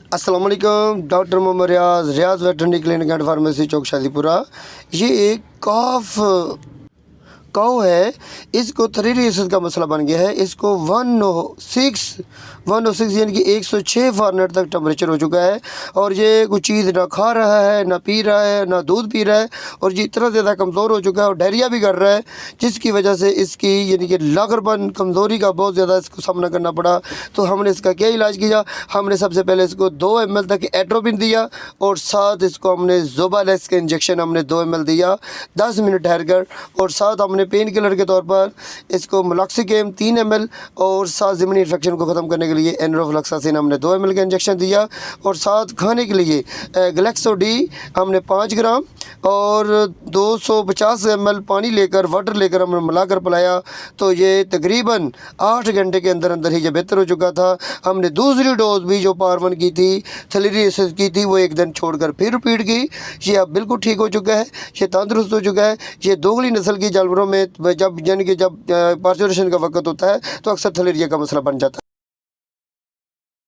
अस्सलाम वालेकुम। Doctor Mohammad Riyaz, Riyaz veterinary clinic and pharmacy, Chowk Shadipura. ये एक काऊ है, इसको थ्री एसिड का मसला बन गया है। इसको 106 यानी कि 106 फ़ारेनहाइट तक टेम्परेचर हो चुका है और ये कुछ चीज़ ना खा रहा है, ना पी रहा है, ना दूध पी रहा है और ये इतना ज़्यादा कमज़ोर हो चुका है और डायरिया भी कर रहा है, जिसकी वजह से इसकी यानी कि लागरपन, कमज़ोरी का बहुत ज़्यादा इसको सामना करना पड़ा। तो हमने इसका क्या इलाज किया? हमने सबसे पहले इसको 2 ml तक एट्रोपिन दिया और साथ इसको हमने ज़ोबालेक्स का इंजेक्शन हमने 2 ml दिया 10 मिनट ठहर कर, और साथ हमने पेन किलर के तौर पर इसको मेलॉक्सिकेम 3 ml और साथ ज़िमनी इन्फेक्शन को ख़त्म करने के लिए एनरोफ्लॉक्सासिन हमने 2 ml का इंजेक्शन दिया और साथ खाने के लिए ग्लेक्सो डी हमने 5 ग्राम और 250 ml पानी लेकर, वाटर लेकर हमने मिलाकर पिलाया। तो ये तकरीबन 8 घंटे के अंदर अंदर ही ये बेहतर हो चुका था। हमने दूसरी डोज भी जो पार 1 की थी, थैलेरी एसिड की थी, वो एक दिन छोड़कर फिर रिपीट की। ये अब बिल्कुल ठीक हो चुका है, ये तंदुरुस्त हो चुका है। ये दोगली नस्ल की जानवरों में जब यानी कि जब पार्चुरेशन का वक्त होता है तो अक्सर थैलेरिया का मसला बन जाता है।